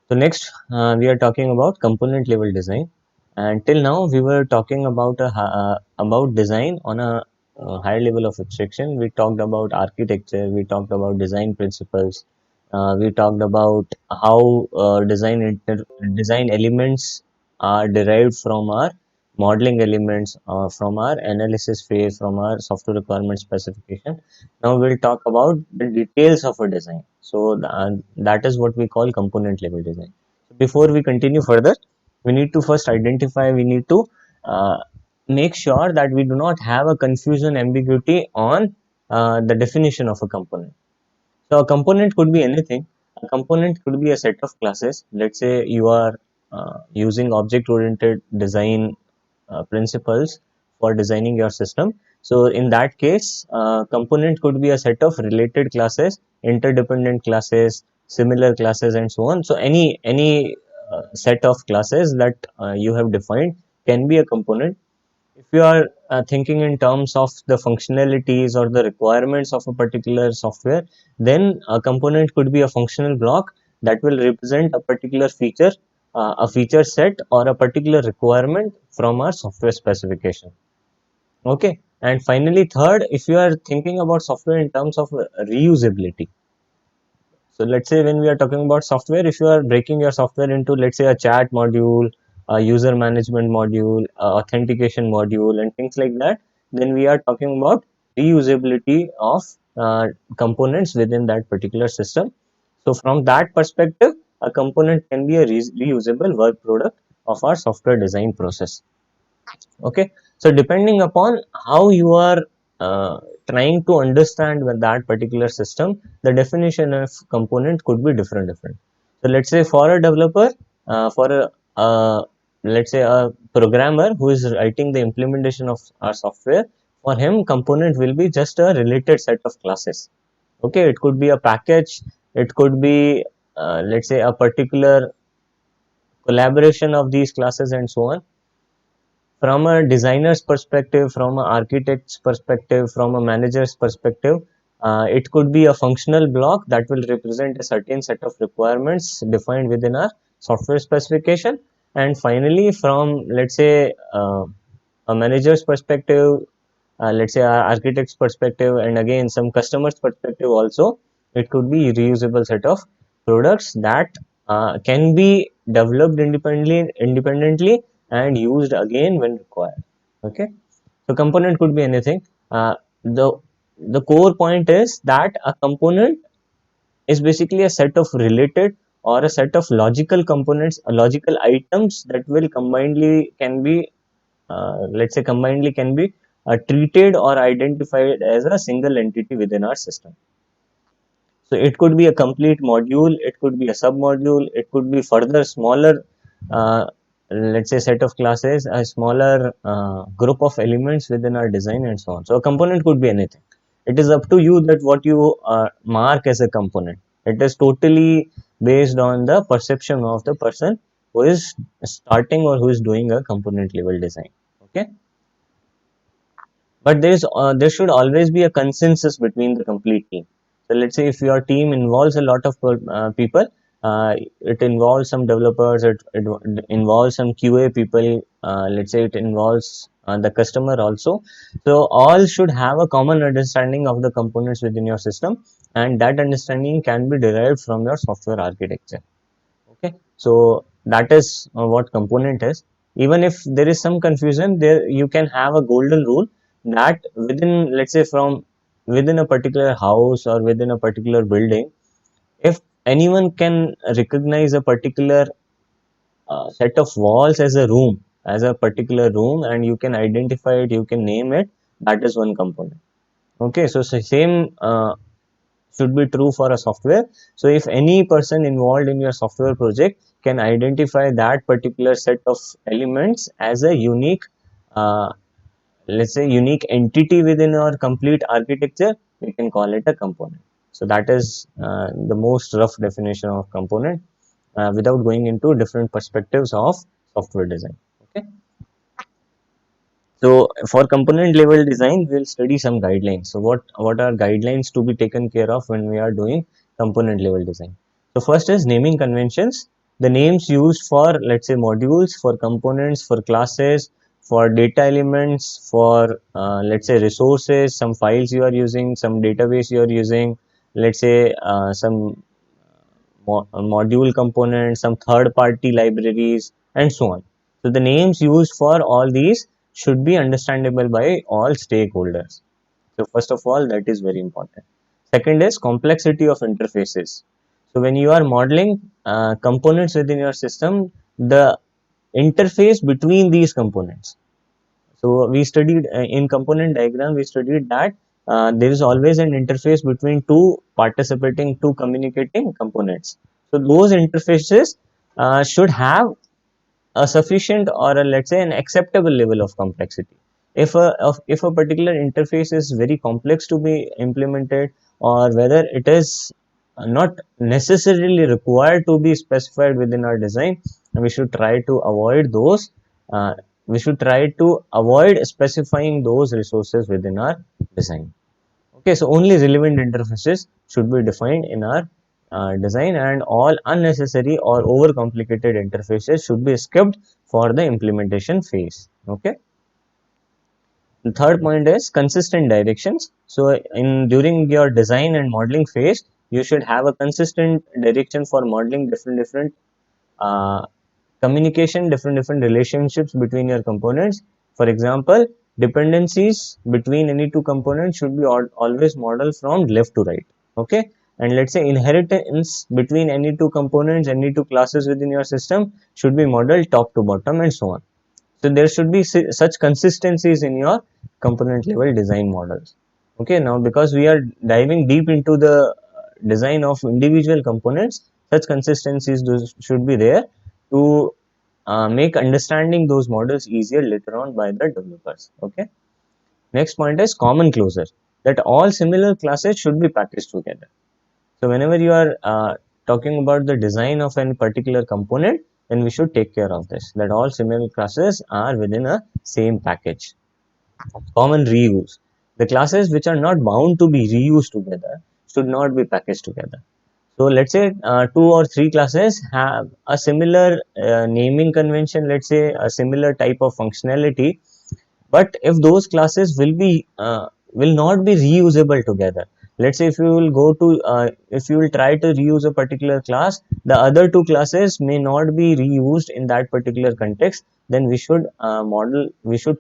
So next, we are talking about component level design. And till now, we were talking about about design on a higher level of abstraction. We talked about architecture. We talked about design principles. We talked about how design elements are derived from our modeling elements, from our analysis phase, from our software requirement specification. Now we'll talk about the details of a design. So that is what we call component level design. So before we continue further, we need to first identify, we need to uh, make sure that we do not have a confusion ambiguity on the definition of a component. So a component could be anything. A component could be a set of classes. Let's say you are using object oriented design principles for designing your system. So in that case, component could be a set of related classes, interdependent classes, similar classes, and so on. So any set of classes that you have defined can be a component. If you are thinking in terms of the functionalities or the requirements of a particular software, then a component could be a functional block that will represent a particular feature, a feature set, or a particular requirement from our software specification. Okay. And finally, third, if you are thinking about software in terms of reusability, so let's say when we are talking about software, if you are breaking your software into, let's say, a chat module, a user management module, a authentication module, and things like that, then we are talking about reusability of components within that particular system. So from that perspective, a component can be a reusable work product of our software design process. Okay, so depending upon how you are uh, trying to understand with that particular system, the definition of component could be different. So let's say for a developer, for a let's say a programmer who is writing the implementation of our software, for him component will be just a related set of classes. Okay, it could be a package, it could be let's say a particular collaboration of these classes, and so on. From a designer's perspective, from an architect's perspective, from a manager's perspective, it could be a functional block that will represent a certain set of requirements defined within our software specification. And finally, from, let's say, a manager's perspective, let's say our architect's perspective, and again some customer's perspective also, it could be reusable set of products that can be developed independently and used again when required. Okay, so component could be anything. The core point is that a component is basically a set of related or a set of logical components, logical items that will combinedly can be let's say combinedly can be treated or identified as a single entity within our system. So it could be a complete module, it could be a submodule, it could be further smaller, uh, let's say set of classes, a smaller group of elements within our design, and so on. So a component could be anything. It is up to you that what you mark as a component. It is totally based on the perception of the person who is starting or who is doing a component level design. Okay, but there should always be a consensus between the complete team. So let's say if your team involves a lot of people, it involves some developers, it involves some QA people, let's say it involves the customer also. So all should have a common understanding of the components within your system, and that understanding can be derived from your software architecture. Okay, so that is what component is. Even if there is some confusion, there you can have a golden rule that within, let's say, from within a particular house or within a particular building, if anyone can recognize a particular set of walls as a room, as a particular room, and you can identify it, you can name it, that is one component. Okay, so same should be true for a software. So if any person involved in your software project can identify that particular set of elements as a unique, uh, let's say, unique entity within our complete architecture, we can call it a component. So that is the most rough definition of component, without going into different perspectives of software design. Okay. So for component level design, we'll study some guidelines. So what are guidelines to be taken care of when we are doing component level design? So first is naming conventions. the names used for, let's say, modules, for components, for classes, for data elements, for let's say resources, some files you are using, some database you are using, let's say some module components, some third party libraries, and so on. So the names used for all these should be understandable by all stakeholders. So first of all, that is very important. Second is complexity of interfaces. So when you are modeling components within your system, the interface between these components. So we studied in component diagram, we studied that there is always an interface between two communicating components. So those interfaces should have a sufficient, or a, let's say, an acceptable level of complexity. If a particular interface is very complex to be implemented, or whether it is not necessarily required to be specified within our design, we should try to avoid those. Uh, we should try to avoid specifying those resources within our design. Okay, so only relevant interfaces should be defined in our design, and all unnecessary or overcomplicated interfaces should be skipped for the implementation phase. Okay. The third point is consistent directions. So in during your design and modeling phase, you should have a consistent direction for modeling different uh, communication, different relationships between your components. For example, dependencies between any two components should be always modeled from left to right. Okay. And let's say inheritance between any two components, any two classes within your system should be modeled top to bottom, and so on. So there should be such consistencies in your component level design models. Okay, now because we are diving deep into the design of individual components, such consistencies should be there to make understanding those models easier later on by the developers. Okay. Next point is common closure, that all similar classes should be packaged together. So whenever you are talking about the design of any particular component, then we should take care of this, that all similar classes are within a same package. Common reuse. The classes which are not bound to be reused together should not be packaged together. So let's say two or three classes have a similar naming convention, let's say a similar type of functionality, but if those classes will not be reusable together. Let's say if you will go to if you will try to reuse a particular class, the other two classes may not be reused in that particular context, then we should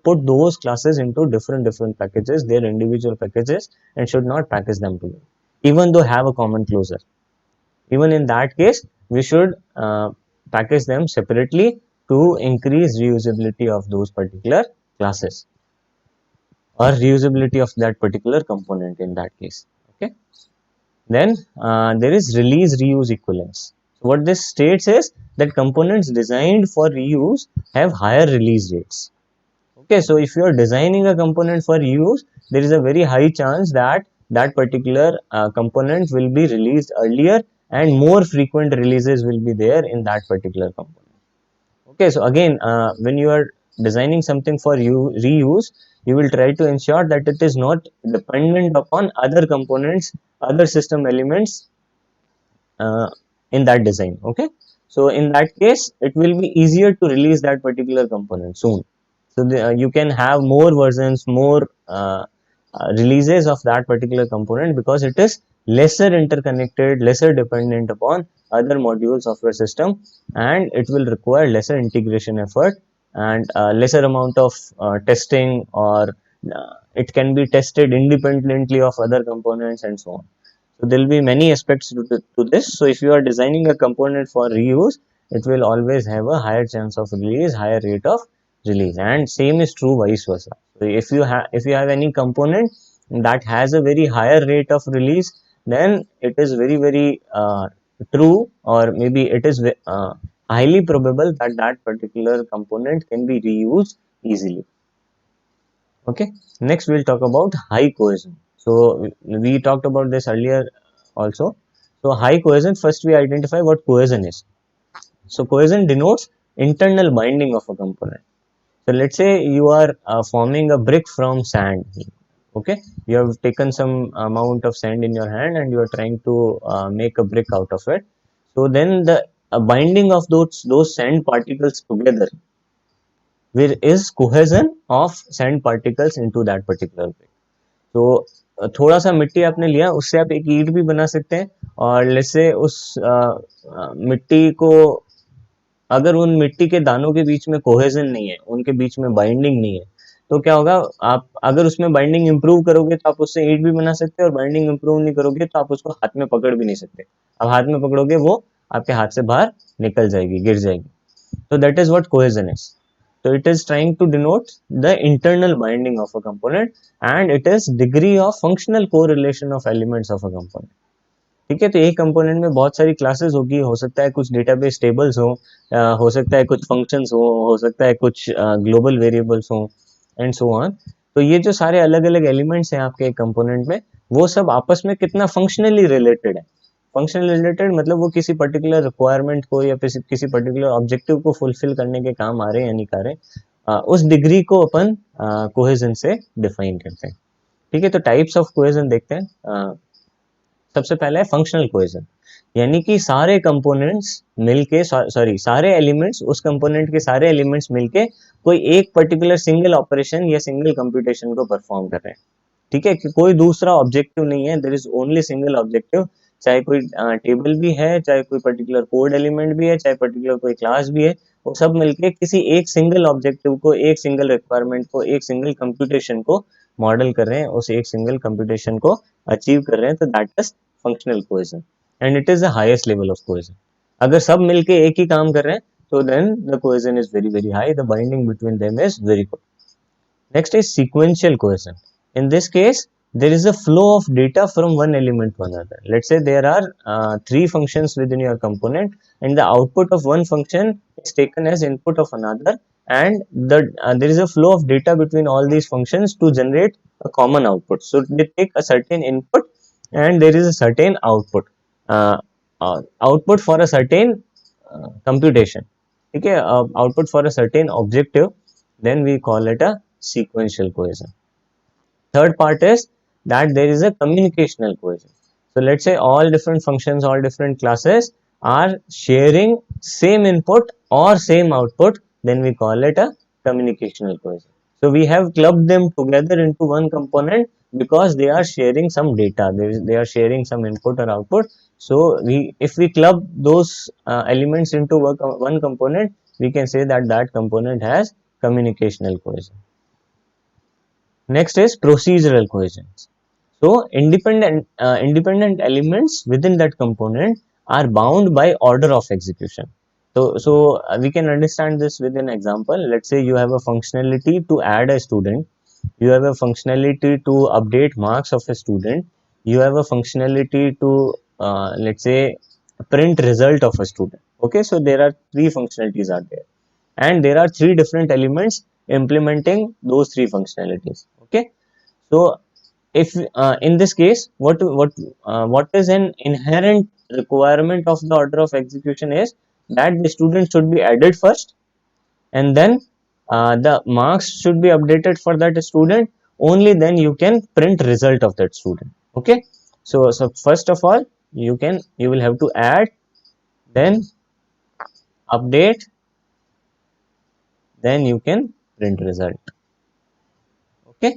put those classes into different packages, their individual packages, and should not package them together, even though have a common closure. Even in that case, we should package them separately to increase reusability of those particular classes, or reusability of that particular component in that case. Okay. Then there is release reuse equivalence. So what this states is that components designed for reuse have higher release rates. Okay, so if you are designing a component for reuse, there is a very high chance that that particular component will be released earlier, and more frequent releases will be there in that particular component. Okay, so again, when you are designing something for reuse, you will try to ensure that it is not dependent upon other components, other system elements uh, in that design. Okay, so in that case, it will be easier to release that particular component soon. So you can have more versions, more releases of that particular component, because it is lesser interconnected, lesser dependent upon other modules of your system, and it will require lesser integration effort, and lesser amount of testing, or it can be tested independently of other components, and so on. So there will be many aspects to this. So if you are designing a component for reuse, it will always have a higher chance of release, higher rate of release, and same is true vice versa. So if you have any component that has a very higher rate of release, then it is very true, or maybe it is highly probable that that particular component can be reused easily. Okay, next we'll talk about high cohesion. So we talked about this earlier also. So high cohesion, first we identify what cohesion is. So cohesion denotes internal binding of a component. So let's say you are forming a brick from sand. Okay, you have taken some amount of sand in your hand and you are trying to make a brick out of it. So then the a binding of those sand particles together, where is cohesion of sand particles into that particular brick. तो थोड़ा सा मिट्टी आपने लिया, उससे आप एक ईंट भी बना सकते हैं, और लेट्स से उस मिट्टी को, अगर उन मिट्टी के दानों के बीच में कोहेजन नहीं है, उनके बीच में बाइंडिंग नहीं है, तो क्या होगा, आप अगर उसमें बाइंडिंग इंप्रूव करोगे तो आप उससे ईंट भी बना सकते हैं, और बाइंडिंग इंप्रूव नहीं करोगे तो आप उसको हाथ में पकड़ भी नहीं सकते। अब हाथ में पकड़ोगे वो आपके हाथ से बाहर निकल जाएगी, गिर जाएगी। So that is what cohesion is. So it is trying to denote the internal binding of a component, and it is degree of functional correlation of elements of a component. ठीक है, तो एक कंपोनेंट में बहुत सारी classes होगी, हो सकता है कुछ डेटाबेस टेबल्स हो सकता है कुछ फंक्शंस हो सकता है कुछ ग्लोबल वेरिएबल्स हो, एंड सो ऑन। तो ये जो सारे अलग अलग एलिमेंट्स हैं आपके एक कंपोनेंट में, वो सब आपस में कितना फंक्शनली रिलेटेड है। फंक्शनल रिलेटेड मतलब वो किसी पर्टिकुलर रिक्वायरमेंट को या किसी पर्टिकुलर ऑब्जेक्टिव को फुलफिल करने के काम आ रहे हैं या नहीं कर रहे, उस डिग्री को अपन कोहेजन से डिफाइन करते हैं। ठीक है, तो टाइप्स ऑफ कोहेजन देखते हैं। सबसे पहला है फंक्शनल कोहेजन, यानी कि सारे कंपोनेंट्स मिलके, सॉरी सारे एलिमेंट्स, उस कंपोनेंट के सारे एलिमेंट्स मिलके कोई एक पर्टिकुलर सिंगल ऑपरेशन या सिंगल कंप्यूटेशन को परफॉर्म कर रहे हैं। ठीक है, कि कोई दूसरा ऑब्जेक्टिव नहीं है, there is only single objective. चाहे कोई टेबल भी है, चाहे कोई पर्टिकुलर कोड एलिमेंट भी है, चाहे पर्टिकुलर कोई क्लास भी है, वो सब मिलके किसी एक सिंगल ऑब्जेक्टिव को, एक सिंगल रिक्वायरमेंट को, एक सिंगल कंप्यूटेशन को मॉडल कर रहे हैं, उस एक सिंगल कंप्यूटेशन को अचीव कर रहे हैं, तो that is functional cohesion, and it is the highest level of cohesion. अगर सब मिलके एक ही काम कर रहे हैं, तो then the cohesion is very very high, the binding between them is very good. Next is sequential cohesion. In this case, there is a flow of data from one element to another. Let's say there are three functions within your component, and the output of one function is taken as input of another, and there is a flow of data between all these functions to generate a common output. So they take a certain input, and there is a certain output. Output for a certain computation. Okay, output for a certain objective, then we call it a sequential cohesion. Third part is that there is a communicational cohesion. So let's say all different functions, all different classes are sharing same input or same output, then we call it a communicational cohesion. So we have clubbed them together into one component because they are sharing some data, they are sharing some input or output. So if we club those elements into one component, we can say that that component has communicational cohesion. Next is procedural cohesion. So independent elements within that component are bound by order of execution. So we can understand this with an example. Let's say you have a functionality to add a student, you have a functionality to update marks of a student, you have a functionality to let's say print result of a student. Okay, so there are three functionalities are there, and there are three different elements implementing those three functionalities. Okay, so if in this case, what is an inherent requirement of the order of execution is that the student should be added first, and then the marks should be updated for that student. Only then you can print result of that student. Okay, so first of all, you will have to add, then update, then you can print result. Okay,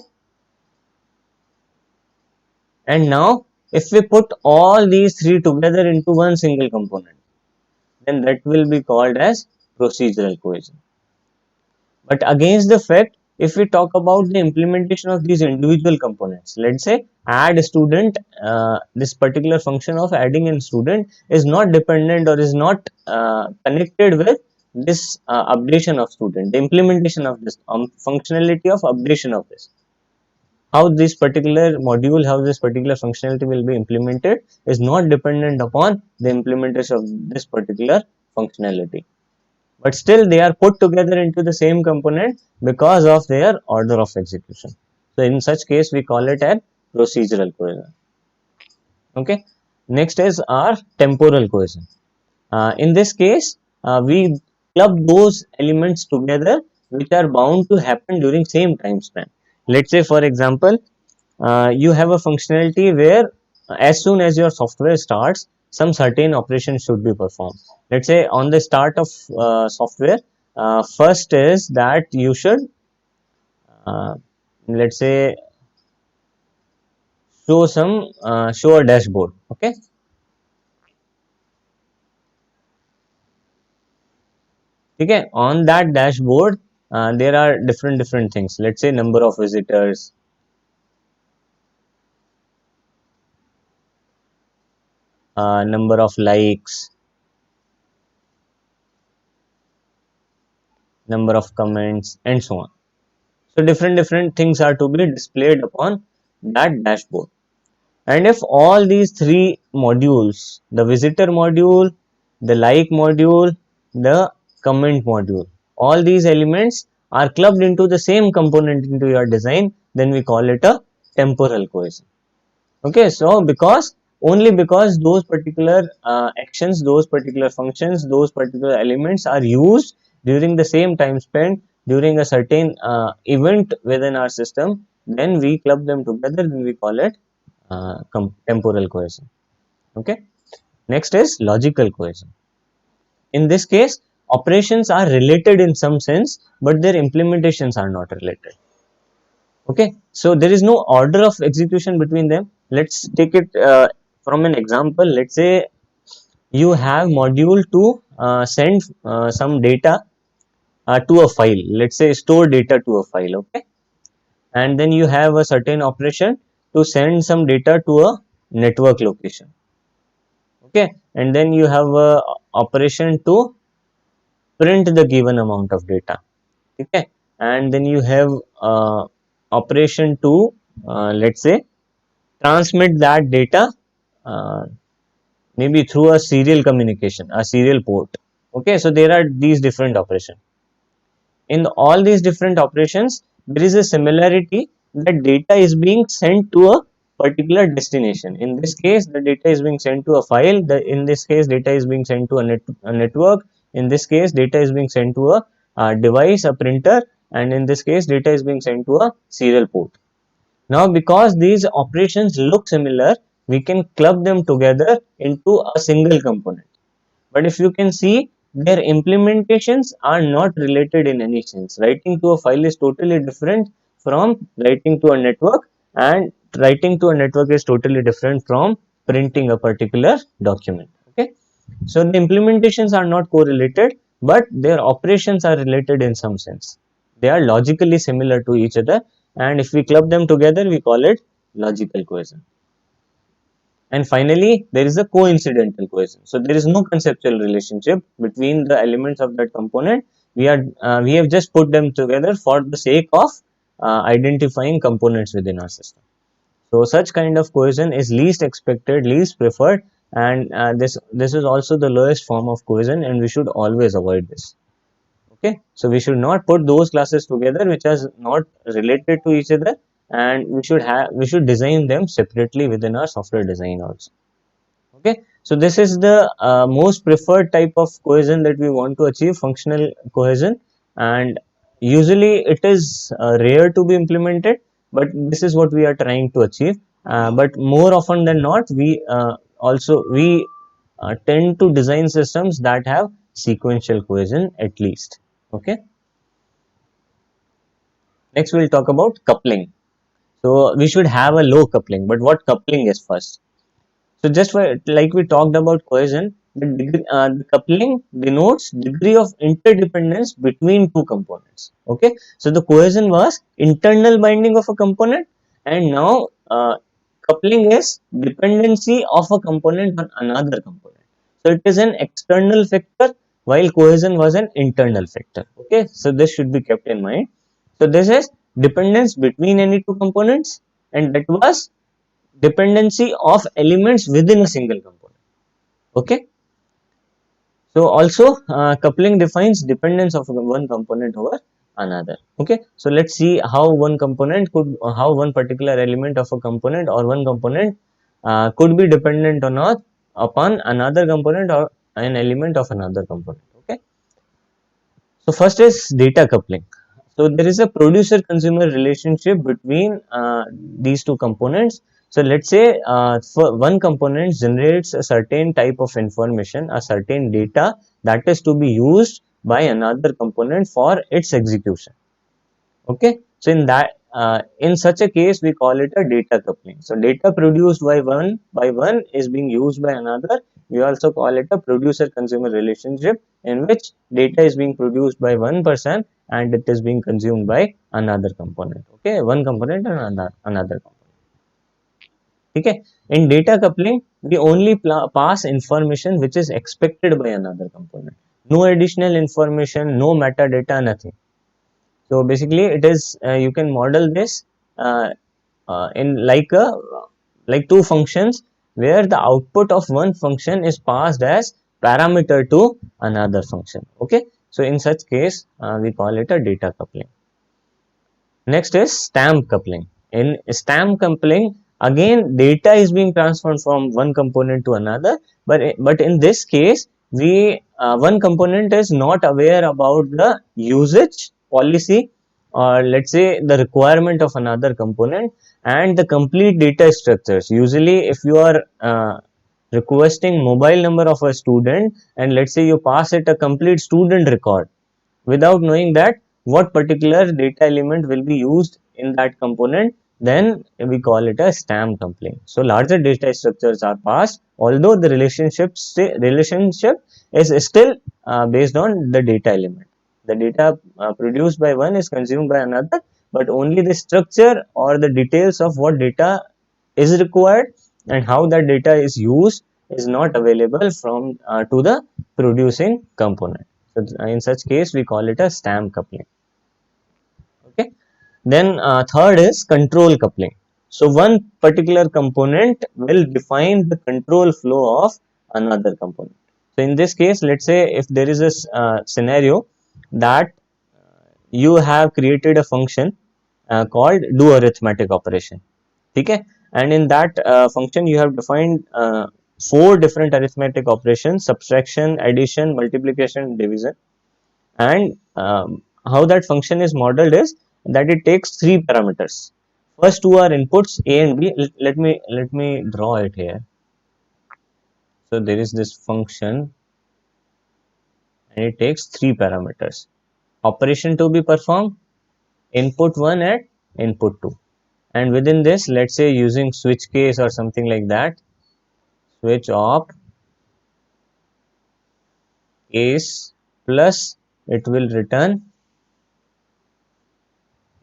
and now if we put all these three together into one single component, then that will be called as procedural cohesion. But against the fact, if we talk about the implementation of these individual components, let's say add student, this particular function of adding a student is not dependent or is not connected with this updation of student, the implementation of this functionality of updation of this. How this particular module, how this particular functionality will be implemented is not dependent upon the implementation of this particular functionality, but still they are put together into the same component because of their order of execution. So in such case, we call it a procedural cohesion. Okay, next is our temporal cohesion. In this case, we club those elements together which are bound to happen during same time span. Let's say for example, you have a functionality where as soon as your software starts, some certain operations should be performed. Let's say on the start of software, first is that you should, uh, let's say, show a dashboard. Okay. Okay, on that dashboard, there are different things. Let's say number of visitors, number of likes, number of comments, and so on. So different things are to be displayed upon that dashboard. And if all these three modules, the visitor module, the like module, the comment module, all these elements are clubbed into the same component into your design, then we call it a temporal cohesion. Okay, so only because those particular actions, those particular functions, those particular elements are used during the same time spent during a certain event within our system, then we club them together, then we call it temporal cohesion. Okay, next is logical cohesion. In this case, operations are related in some sense, but their implementations are not related. Okay, so there is no order of execution between them. Let's take it from an example. Let's say you have module to send some data to a file. Let's say store data to a file. Okay, and then you have a certain operation to send some data to a network location. Okay, and then you have a operation to print the given amount of data. Okay, and then you have operation to let's say transmit that data, uh, maybe through a serial communication, a serial port. Okay, so there are these different operations. In all these different operations, there is a similarity that data is being sent to a particular destination. In this case, the data is being sent to a file. In this case, data is being sent to a network. In this case, data is being sent to a device, a printer, and in this case, data is being sent to a serial port. Now, because these operations look similar, we can club them together into a single component. But if you can see, their implementations are not related in any sense. Writing to a file is totally different from writing to a network, and writing to a network is totally different from printing a particular document. Okay, so the implementations are not correlated, but their operations are related in some sense. They are logically similar to each other, and if we club them together, we call it logical cohesion. And finally, there is a coincidental cohesion. So there is no conceptual relationship between the elements of that component. We have just put them together for the sake of identifying components within our system. So such kind of cohesion is least expected, least preferred, and this is also the lowest form of cohesion, and we should always avoid this. Okay, so we should not put those classes together which are not related to each other, and we should design them separately within our software design also. Okay, so this is the most preferred type of cohesion that we want to achieve, functional cohesion, and usually it is rare to be implemented, but this is what we are trying to achieve. But more often than not, we tend to design systems that have sequential cohesion at least. Okay, next we'll talk about coupling. So we should have a low coupling, but what coupling is first? So just like we talked about cohesion, the coupling denotes degree of interdependence between two components. Okay, so the cohesion was internal binding of a component, and now coupling is dependency of a component on another component. So it is an external factor, while cohesion was an internal factor. Okay, so this should be kept in mind. So this is dependence between any two components, and that was dependency of elements within a single component. Okay, so also coupling defines dependence of one component over another. Okay, so let's see how one particular element of a component or one component could be dependent or not upon another component or an element of another component. Okay, so first is data coupling. So there is a producer consumer relationship between these two components. So let's say for one component generates a certain type of information, a certain data that is to be used by another component for its execution. Okay, so in such a case we call it a data coupling. So data produced by one is being used by another. We also call it a producer consumer relationship, in which data is being produced by one person and it is being consumed by another component. Okay, one component and another component. Okay, in data coupling we only pass information which is expected by another component. No additional information, no metadata, nothing. So basically, it is you can model this in like two functions, where the output of one function is passed as parameter to another function. Okay, so in such case we call it a data coupling. Next is stamp coupling. In stamp coupling, again data is being transferred from one component to another, but in this case, we one component is not aware about the usage policy, or let's say the requirement of another component, and the complete data structures. Usually, if you are requesting mobile number of a student, and let's say you pass it a complete student record, without knowing that what particular data element will be used in that component, then we call it a stamp coupling. So larger data structures are passed, although the relationship is still based on the data element. The data produced by one is consumed by another, but only the structure or the details of what data is required and how that data is used is not available from to the producing component. So in such case, we call it a stamp coupling. Okay. Then third is control coupling. So one particular component will define the control flow of another component. So in this case, let's say if there is a scenario that you have created a function called do arithmetic operation. Okay, and in that function you have defined four different arithmetic operations: subtraction, addition, multiplication, division. And how that function is modeled is that it takes three parameters. First two are inputs a and b. Let me draw it here. So there is this function and it takes three parameters: operation to be performed, input 1 and input 2. And within this, let's say using switch case or something like that, switch op case plus, it will return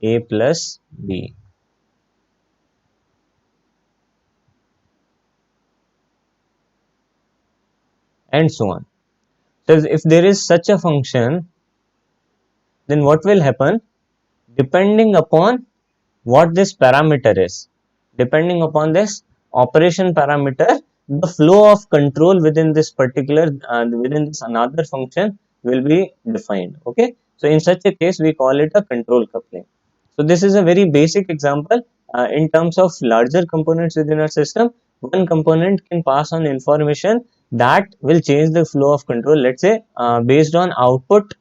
a plus b, and so on. So if there is such a function, then what will happen? Depending upon what this parameter is, depending upon this operation parameter, the flow of control within this particular within this another function will be defined. Okay, so in such a case we call it a control coupling. So this is a very basic example. In terms of larger components within our system, one component can pass on information that will change the flow of control. Let's say based on output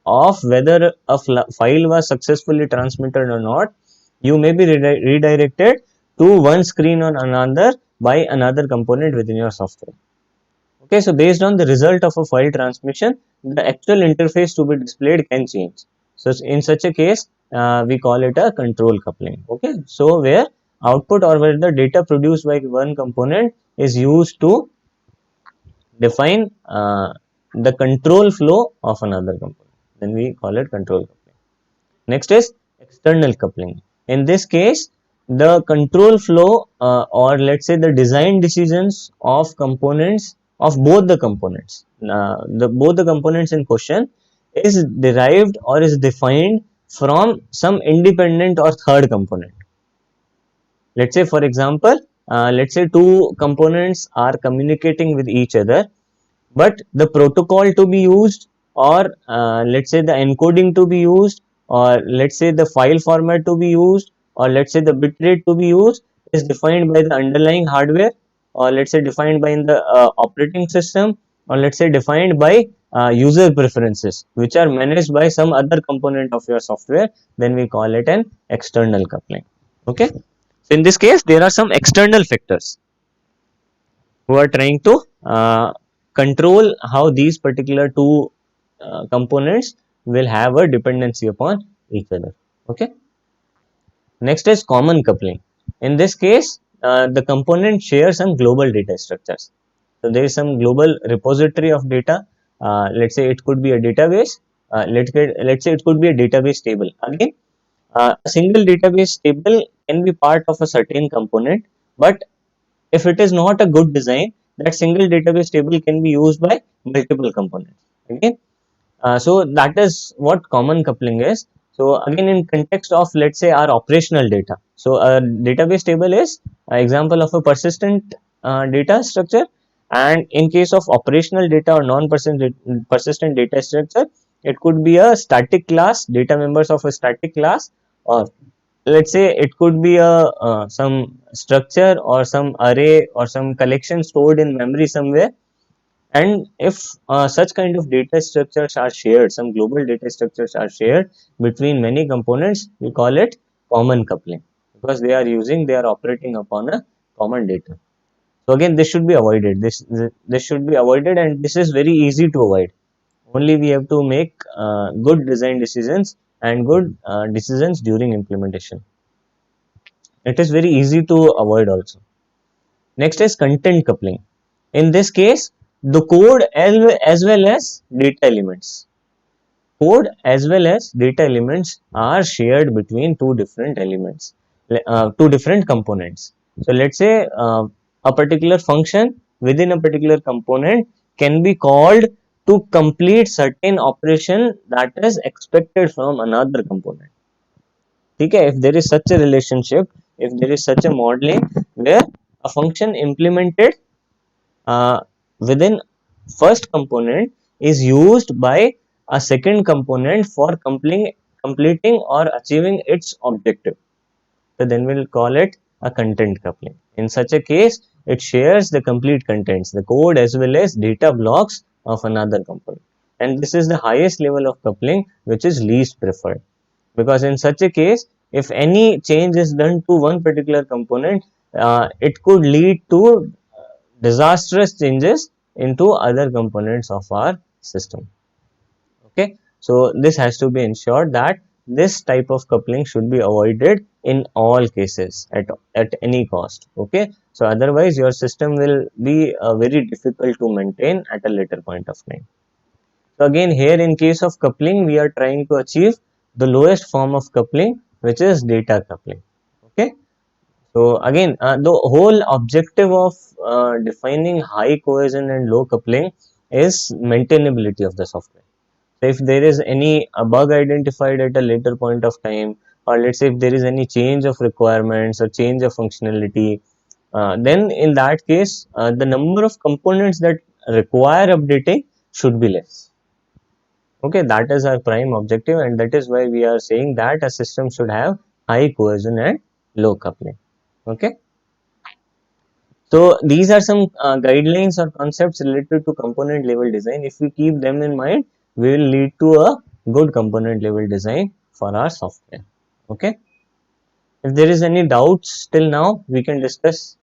of whether a file was successfully transmitted or not, you may be redirected to one screen or another by another component within your software. Okay, so based on the result of a file transmission, the actual interface to be displayed can change. So in such a case, we call it a control coupling. Okay, so where output or where the data produced by one component is used to define the control flow of another component, then we call it control coupling. Next is external coupling. In this case, the control flow or let's say the design decisions of components of both the components, both the components in question is derived or is defined from some independent or third component. Let's say for example, let's say two components are communicating with each other, but the protocol to be used, or let's say the encoding to be used, or let's say the file format to be used, or let's say the bitrate to be used is defined by the underlying hardware, or let's say defined by the operating system, or let's say defined by user preferences, which are managed by some other component of your software, then we call it an external coupling. Okay, So in this case, there are some external factors who are trying to control how these particular two components will have a dependency upon each other. Okay. Next is common coupling. In this case, the component shares some global data structures. So there is some global repository of data. Let's say it could be a database. Let's say it could be a database table. Again, a single database table can be part of a certain component, but if it is not a good design, that single database table can be used by multiple components. Okay. So that is what common coupling is. So again, in context of, let's say, our operational data. So a database table is an example of a persistent data structure, and in case of operational data or non-persistent data structure, it could be a static class, data members of a static class, or let's say it could be a some structure or some array or some collection stored in memory somewhere. And if such kind of data structures are shared, some global data structures are shared between many components, we call it common coupling, because they are operating upon a common data. So again, this should be avoided. This should be avoided, and this is very easy to avoid. Only we have to make good design decisions and good decisions during implementation. It is very easy to avoid also. Next is content coupling. In this case, the code as well as data elements. Code as well as data elements are shared between two different elements, two different components. So let's say a particular function within a particular component can be called to complete certain operation that is expected from another component. Okay, if there is such a relationship, if there is such a modeling where a function implemented uh, within first component is used by a second component for completing or achieving its objective. So then we'll call it a content coupling. In such a case, it shares the complete contents, the code as well as data blocks of another component. And this is the highest level of coupling, which is least preferred. Because in such a case, if any change is done to one particular component, it could lead to disastrous changes into other components of our system. Okay, so this has to be ensured that this type of coupling should be avoided in all cases at any cost. Okay, so otherwise your system will be very difficult to maintain at a later point of time. So again, here in case of coupling, we are trying to achieve the lowest form of coupling, which is data coupling. Okay, so again, the whole objective of defining high cohesion and low coupling is maintainability of the software. So if there is any bug identified at a later point of time, or let's say if there is any change of requirements or change of functionality, then in that case, the number of components that require updating should be less. Okay, that is our prime objective, and that is why we are saying that a system should have high cohesion and low coupling. Okay. So these are some guidelines or concepts related to component level design. If we keep them in mind, we will lead to a good component level design for our software. Okay. If there is any doubts till now, we can discuss.